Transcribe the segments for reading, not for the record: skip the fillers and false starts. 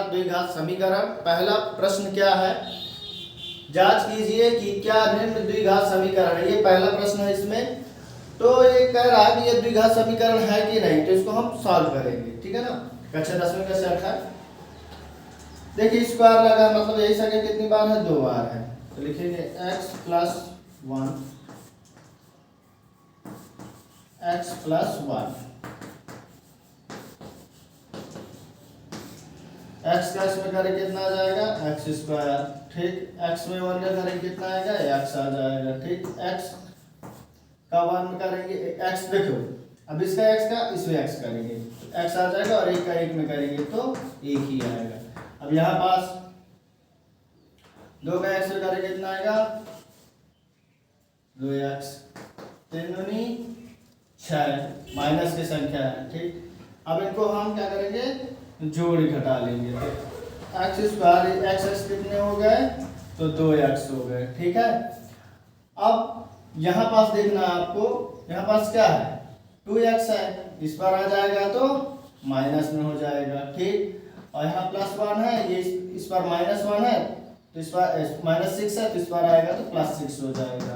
द्विघात समीकरण। पहला प्रश्न क्या है, जांच कीजिए कि क्या निम्न द्विघात समीकरण है। ये पहला प्रश्न है इसमें। तो ये कह रहा है कि ये द्विघात समीकरण है कि नहीं, तो इसको हम सॉल्व करेंगे। ठीक है ना, कक्षा 10वीं का सेट है। देखिए स्क्वायर लगा मतलब यही संख्या कितनी बार है, 2 बार है। तो लिखेंगे x + 1 x + 1 x का इसमें करें कितना आ जाएगा, x²। ठीक, x में 1 का करें कितना आएगा, x आ जाएगा। ठीक, x का 1 करेंगे x, देखो अब इसका x का इसमें x करेंगे तो x आ जाएगा, और 1 का 1 में करेंगे तो 1 ही आएगा। अब यहाँ पास 2 का x में करें कितना आएगा, 2x। 3 दूनी 6 माइनस की संख्या है। ठीक, अब इनको हम क्या करेंगे, जोड़ घटा लेंगे। तो x² x कितने हो गए, तो 2x हो गए। ठीक है, अब यहाँ पास देखना है आपको, यहाँ पास क्या है, 2x है, इस पर आ जाएगा तो माइनस में हो जाएगा। ठीक, और यहाँ +1 है, ये इस पर -1 है, तो इस पर -6 है, तो इस पर आएगा तो +6 हो जाएगा,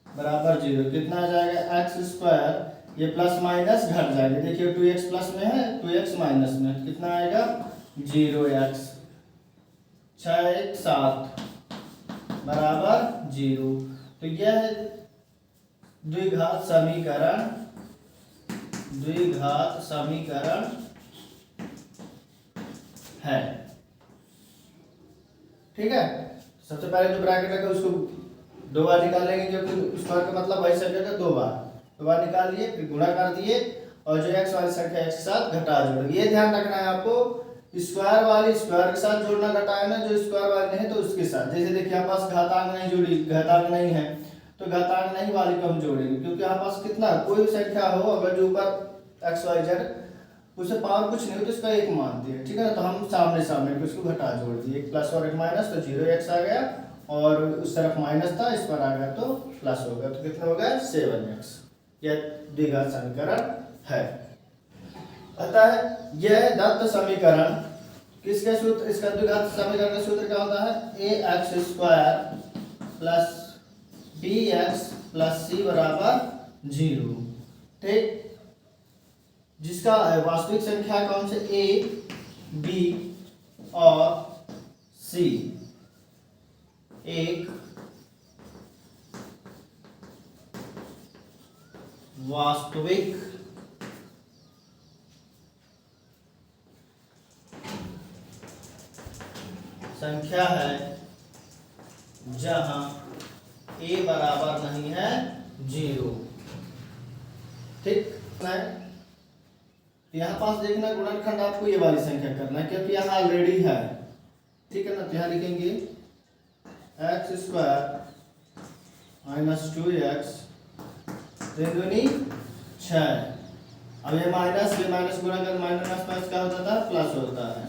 बराबर 0। कितना आ जाएगा, x², ये प्लस माइनस घट जाएंगे। देखिए 2x प्लस में है, 2x माइनस में है, कितना आएगा, 0x। 6 1 7 बराबर 0। तो यह है द्विघात समीकरण, द्विघात समीकरण है। ठीक है, सबसे पहले जो ब्रैकेट रखा उसको 2 बार निकाल लेंगे, क्योंकि स्क्वायर का मतलब वही संख्या का 2 बार निकाल दिए, फिर गुणा कर दिए, और जो x वाली संख्या x के साथ घटा जोड़ेंगे। ये ध्यान रखना है आपको, स्क्वायर वाली स्क्वायर के साथ जोड़ना, घटाना जो स्क्वायर वाली नहीं है तो उसके साथ। जैसे देखिए यहाँ पास घातांक नहीं जुड़ी, घातांक नहीं है तो घातांक नहीं वाली को हम जोड़ेंगे, क्योंकि यहाँ पास कितना कोई भी संख्या हो, अगर जो ऊपर x y z उसे पावर कुछ नहीं हो तो इसका 1 मान दिए। ठीक है ना, तो हम सामने सामने उसको घटा जोड़ दिए, 1 प्लस और 1 माइनस, तो 0x आ गया, और उस तरफ माइनस था, इस पर आ गया तो प्लस हो गया, तो कितना हो गया, 7x। यह द्विघात समीकरण है। अतः यह दत्त समीकरण किसके सूत्र, इसका द्विघात समीकरण का सूत्र क्या होता है, ax² + bx + c = 0। ठीक, जिसका वास्तविक संख्या कौन से, a b और c, एक वास्तविक संख्या है जहां a बराबर नहीं है 0। ठीक है, यहाँ पास देखना गुणनखंड आपको ये वाली संख्या करना है, क्योंकि यहाँ ऑलरेडी है। ठीक है ना, तो यहाँ लिखेंगे x² - 2x 3 दूनी 6। अब ये माइनस गुणा कर माइनस क्या होता था, प्लस होता है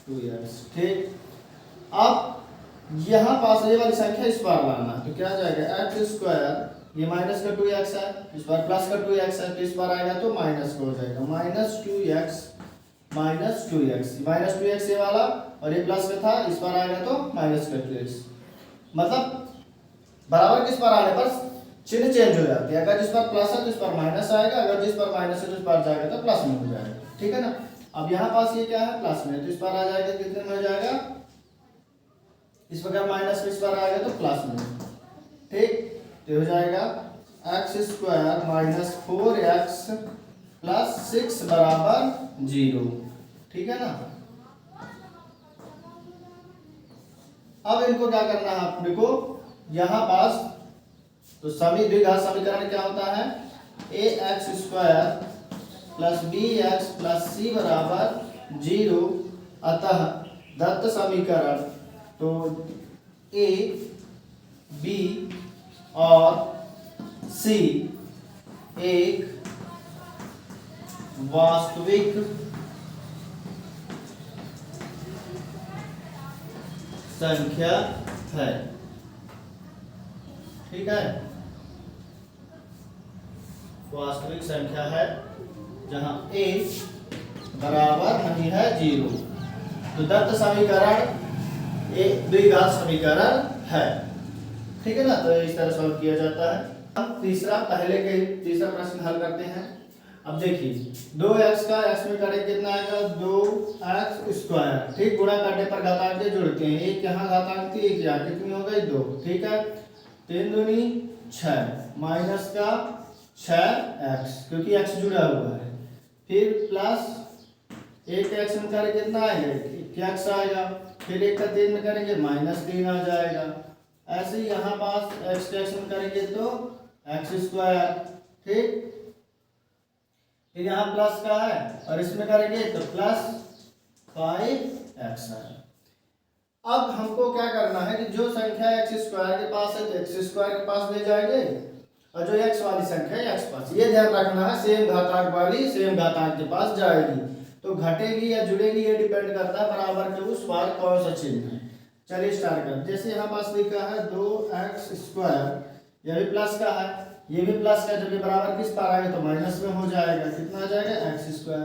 2x। ठीक, अब यहाँ पास ये वाली संख्या इस पर लाना, तो क्या आ जाएगा, x², ये माइनस का 2x है, इस पर प्लस का 2x है, तो इस पर आएगा तो माइनस का हो जाएगा, -2x -2x ये वाला, और ये प्लस में था, इस पर आएगा तो माइनस का 2x। मतलब बराबर किस पर आने पर चिन्ह चेंज हो जाती है, अगर जिस पर प्लस है तो इस पर माइनस आएगा, अगर जिस पर माइनस है तो इस पर जाएगा तो प्लस में हो जाएगा। ठीक है ना, अब यहाँ पास ये क्या है, प्लस में, तो इस पर आ जाएगा, कितने में हो जाएगा, इस पर माइनस में, इस पर आएगा तो प्लस में। ठीक, तो हो जाएगा x² - 4x + 6 = 0। ठीक है ना, अब इनको क्या करना है अपने को, यहाँ पास तो द्विघात समीकरण क्या होता है, ax² + bx + c = 0। अतः दत्त समीकरण तो a b और c एक वास्तविक संख्या है। ठीक है, वास्तविक संख्या है जहां a बराबर नहीं है 0। तो दत्त समीकरण एक द्विघात समीकरण है। ठीक है ना, तो इस तरह सॉल्व किया जाता है। अब तीसरा प्रश्न हल करते हैं। अब देखिए 2x का x में करें कितना आएगा 2x²। ठीक, गुणा करने पर घातांक जुड़ते हैं, एक यहाँ घातांक थी एक यहाँ, कितनी हो गई 2। ठीक है, 3 दूनी 6 माइनस का 6x क्योंकि x जुड़ा हुआ है, फिर प्लस एक x में करें कितना आएगा x आएगा, फिर एक का 3 में करेंगे -3 आ जाएगा। ऐसे ही यहाँ पास x के x में करेंगे तो x²। ठीक, फिर यहाँ प्लस का है और इसमें करेंगे तो प्लस 5x है। अब हमको क्या करना है कि जो संख्या x² के पास है तो x² के पास ले जाएंगे और जो x वाली संख्या है x पास, ये ध्यान रखना है सेम घातांक वाली सेम घातांक के पास जाएगी। तो घटेगी या जुड़ेगी ये डिपेंड करता है बराबर के उस पार कौन सा चिन्ह है। चलिए स्टार्ट कर, जैसे यहाँ पास लिखा है 2x², यह भी प्लस का है ये भी प्लस का, जब ये बराबर किस पार आएगा तो माइनस में हो जाएगा, कितना आ जाएगा x²।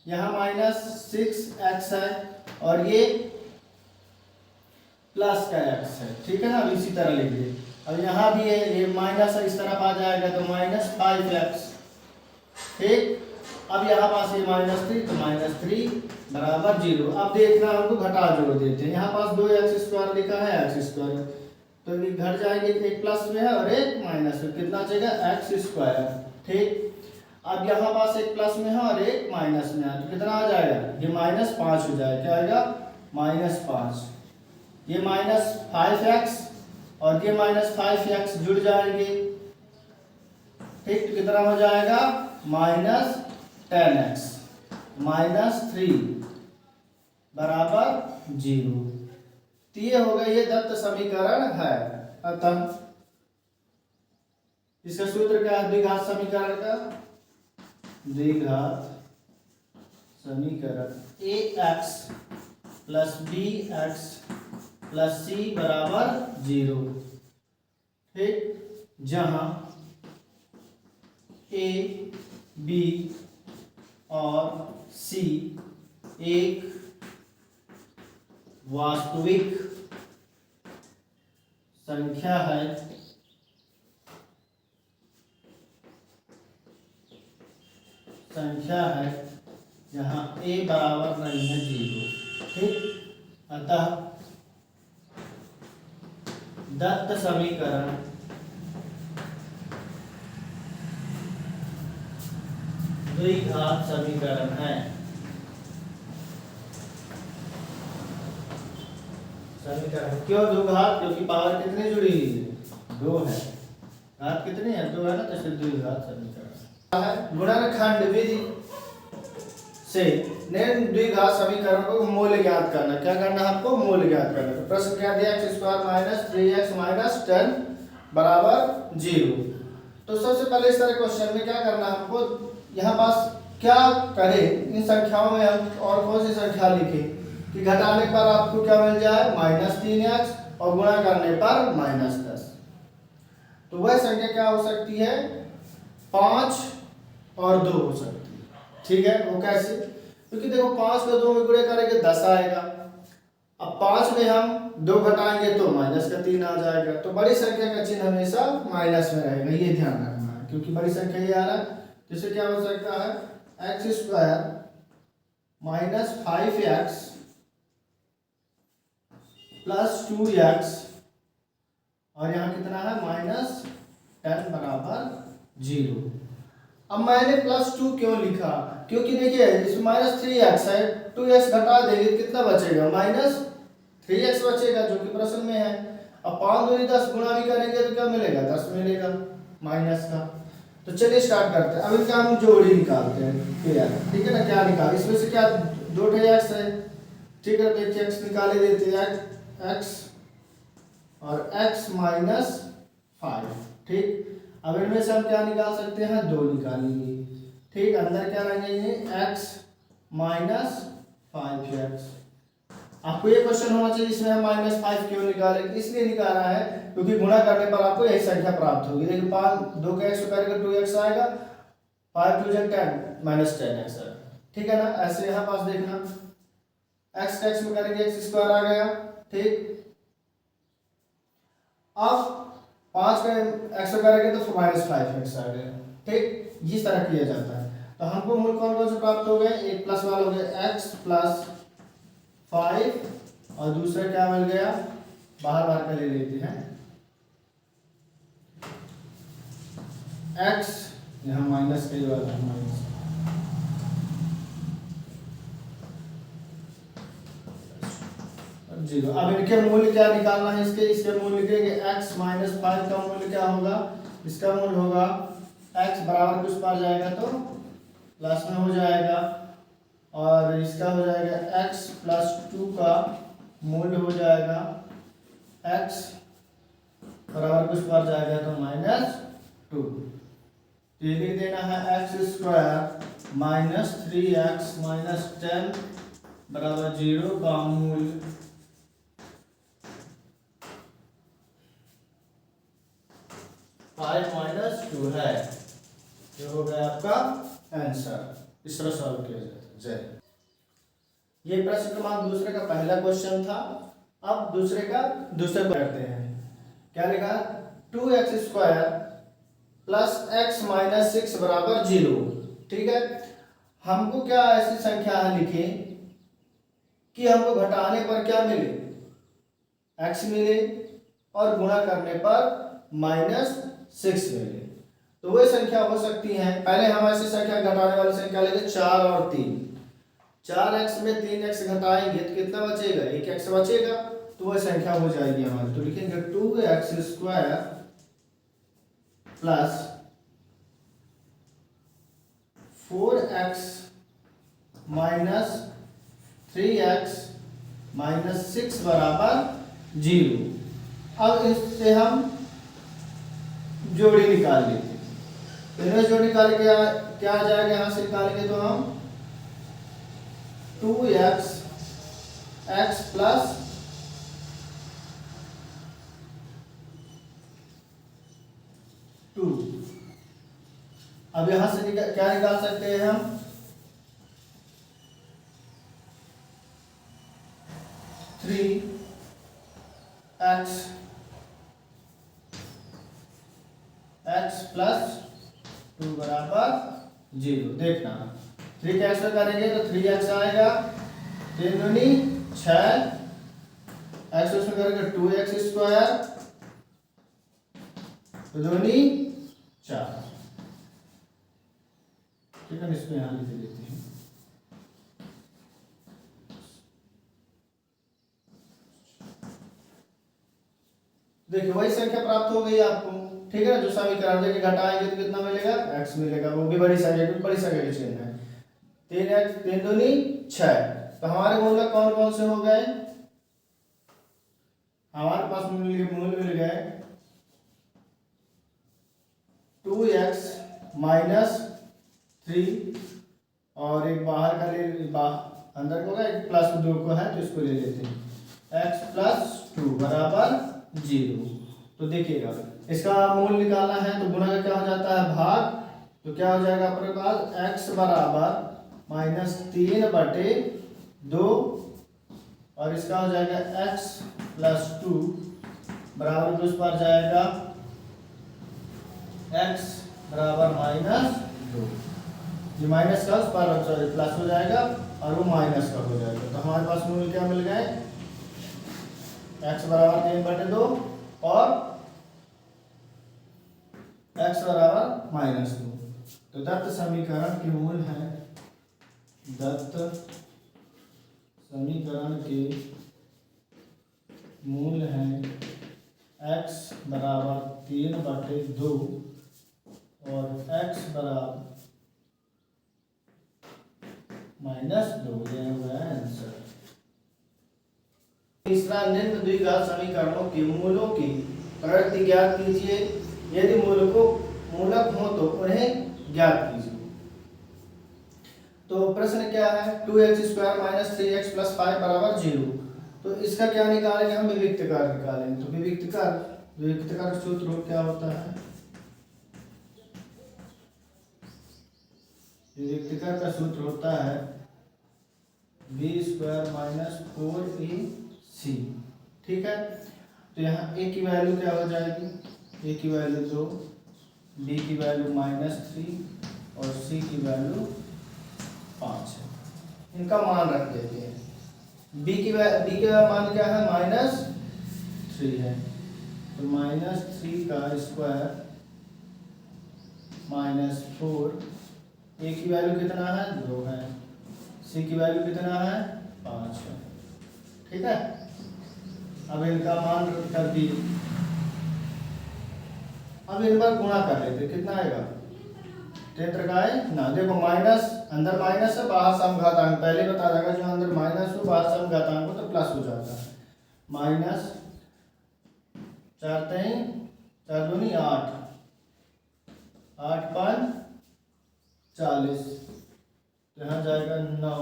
यहाँ -6x है और ये प्लस का x है। ठीक है ना, अब इसी तरह लिखिए। अब यहाँ भी है ये माइनस है, इस तरफ आ जाएगा तो -5x। ठीक, अब यहाँ पास ये -3 तो -3 बराबर 0। अब देखना हमको घटा जोड़ देते हैं, यहाँ पास 2x² लिखा है x², तो ये घट जाएंगे, एक प्लस में है और एक माइनस में, कितना चाहिए x²। ठीक, अब यहाँ पास एक प्लस में है और एक माइनस में है तो कितना आ जाएगा ये -5 हो जाएगा, क्या आएगा -5। ये -5x और ये -5x जुड़ जाएंगे। ठीक, तो कितना हो जाएगा -10x -3 बराबर 0। तो ये हो गया, ये दत्त समीकरण है। अतः इसका सूत्र क्या है द्विघात समीकरण का? द्विघात समीकरण ax plus bx plus c बराबर 0। ठीक, जहां a b और c एक वास्तविक संख्या है जहां a बराबर नहीं है 0। ठीक, अतः दत्त समीकरण द्विघात समीकरण है। समीकरण क्यों द्विघात? क्योंकि पावर कितनी जुड़ी हुई है 2 है, घात कितनी है 2 है ना, तो इसलिए द्विघात समीकरण है। गुणनखंड विधि से निम्न द्विघात समीकरण को मूल्य ज्ञात करना। क्या करना है आपको? मूल्य ज्ञात करना। तो प्रश्न क्या दिया x² - 3x - 10 बराबर 0। तो सबसे पहले इस तरह क्वेश्चन में क्या करना है आपको, यहाँ पास क्या करें इन संख्याओं में हम और कौन सी संख्या लिखें कि घटाने पर आपको क्या मिल जाए -3x और गुणा करने पर -10। तो वह संख्या क्या हो सकती है 5 और 2 हो सकती है। ठीक है, वो कैसे? क्योंकि देखो 5 को 2 में गुणे करेंगे 10 आएगा, अब 5 में हम 2 घटाएंगे तो -3 आ जाएगा। तो बड़ी संख्या का चिन्ह हमेशा माइनस में रहेगा, ये ध्यान रखना है क्योंकि बड़ी संख्या ये आ रहा है। जैसे क्या हो सकता है x² - 5x प्लस 2x और यहाँ कितना है -10 बराबर 0। अब मैंने +2 क्यों लिखा? क्योंकि देखिए इसमें -3x है, 2x घटा देंगे कितना बचेगा -3x बचेगा जो कि प्रश्न में है। अब 5 दूनी 10 गुणा भी करेंगे तो क्या मिलेगा 10 मिलेगा माइनस का। तो चलिए स्टार्ट करते हैं। अब इनका हम जोड़ी निकालते हैं क्लियर। ठीक है ना, क्या निकाल इसमें से क्या 2 x है। ठीक है, तो एक x निकाले देते हैं x और x -5। ठीक, अब इनमें से हम क्या निकाल सकते हैं 2 निकालेंगे। ठीक, अंदर क्या रहेंगे x -5x। आपको ये क्वेश्चन होना चाहिए इसमें हम -5 क्यों निकाले, इसलिए निकाला है क्योंकि गुणा करने पर आपको यही संख्या प्राप्त होगी। देखिए 5 2 का x करेंगे 2x आएगा, 5 2 10 -10x। ठीक है ना, ऐसे यहाँ पास देखना एक्स का एक्स में करेंगे एक्स स्क्वायर आ गया, ठीक। अब 5 का एक्स में करेंगे तो -5x आ गया, ठीक। इस तरह किया जाता है। तो हमको मूल कौन कौन से प्राप्त हो गए, एक प्लस वाला हो गया x + 5 और दूसरा क्या मिल गया, बाहर बाहर का ले लेते हैं x, यहाँ माइनस के वाला है माइनस, जीरो। अब इनके मूल्य क्या निकालना है, इसके मूल्य निकलेंगे x - 5 का मूल्य क्या होगा, इसका मूल्य होगा x बराबर कुछ पार जाएगा तो प्लस में हो जाएगा, और इसका हो जाएगा x + 2 का मूल्य हो जाएगा x बराबर कुछ पार जाएगा तो -2। ये लिख देना है x² - 3x - 10 बराबर 0 का मूल्य 5 - 2 है। ये हो गया आपका आंसर। इस तरह सॉल्व किया जाता है। ये प्रश्न क्रमांक दूसरे का पहला क्वेश्चन था। अब दूसरे का दूसरा करते हैं। क्या लिखा, 2x² + x - 6 बराबर 0, ठीक है। हमको क्या ऐसी संख्या लिखे कि हमको घटाने पर क्या मिले, x मिले, और गुणा करने पर -6 मिले। तो वही संख्या हो सकती है। पहले हम ऐसी संख्या घटाने वाली संख्या लेंगे 4 और 3। 4x में 3x घटाएंगे तो कितना बचेगा, 1x बचेगा, तो वह संख्या हो जाएगी हमारी। तो लिखेंगे 2x² + 4x - 3x - 6 बराबर 0। अब इससे हम जोड़ी निकाल लेते हैं। तो इन्हें जोड़ी निकाल के क्या आ जाएगा, यहाँ से निकालेंगे तो हम 2x x + 2। अब यहां से क्या निकाल सकते हैं हम, 3x + 2 बराबर 0। देखना 3 का x में करेंगे तो 3x आएगा, 3 दूनी 6, x उसमें करेंगे 2x², तो दूनी 4, ठीक है। इसको यहाँ लिख देते हैं। देखिए वही संख्या प्राप्त हो गई आपको, ठीक है। जो समीकरण देखिए घटाएंगे तो कितना मिलेगा, x मिलेगा, वो भी बड़ी संख्या के चिन्ह है। 3x 3 दूनी 6। तो हमारे मूल्य कौन कौन से हो गए, हमारे पास मूल्य मिल गए 2x - 3, और एक बाहर का अंदर को एक +2 को है तो इसको ले लेते हैं, x + 2 बराबर 0। तो देखिएगा इसका मूल्य निकालना है तो गुणा का क्या हो जाता है, भाग। तो क्या हो जाएगा अपने पास, x बराबर -3/2, और इसका हो जाएगा x + 2 बराबर उस पर जाएगा x बराबर -2। ये माइनस का उस पर सॉरी प्लस हो जाएगा और वो माइनस का हो जाएगा। तो हमारे पास मूल्य क्या मिल गए, x बराबर 3/2 और x बराबर -2। तो दत्त समीकरण के मूल है, दत्त समीकरण के मूल है x बराबर 3/2 और x बराबर -2। यह हुआ आंसर। तीसरा, निम्न द्विघात समीकरणों के मूलों की प्रकृति ज्ञात कीजिए। यदि मूलक हो तो उन्हें ज्ञात कीजिए। तो प्रश्न क्या है, 2x² - 3x + 5 बराबर 0। तो इसका क्या निकालेंगे हम, विविक्त कार्य निकालेंगे। तो विविक्त कार्य सूत्र क्या होता है, विविक्त कार्य का सूत्र होता है बी स्क्वायर माइनस 4ac। ठीक है, तो यहाँ ए की वैल्यू क्या हो जाएगी, ए की वैल्यू 2, बी की वैल्यू -3 और सी की वैल्यू 5 है। इनका मान रख देते हैं। बी का मान क्या है, -3 है, तो -3 का स्क्वायर -4, ए की वैल्यू कितना है, 2 है, सी की वैल्यू कितना है, 5 है। ठीक है, अब इनका मान कर दिए, अब इन बार गुणा कर लेते, कितना आएगा, 10 ना, देखो माइनस, अंदर माइनस है, बाहर समघातांक, पहले बता जाएगा जो अंदर माइनस हो बाहर समघातांक हो तो प्लस हो जाता है। माइनस 4 3 4 दूनी 8, 8 5 40, तो यहाँ जाएगा 9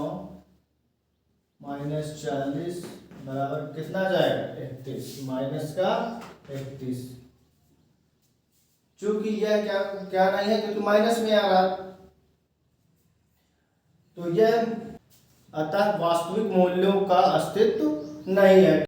-40 बराबर कितना जाएगा, 31, माइनस का 31। चूंकि यह क्या नहीं है, क्योंकि माइनस में आ रहा, तो यह अतः वास्तविक मूल्यों का अस्तित्व नहीं है।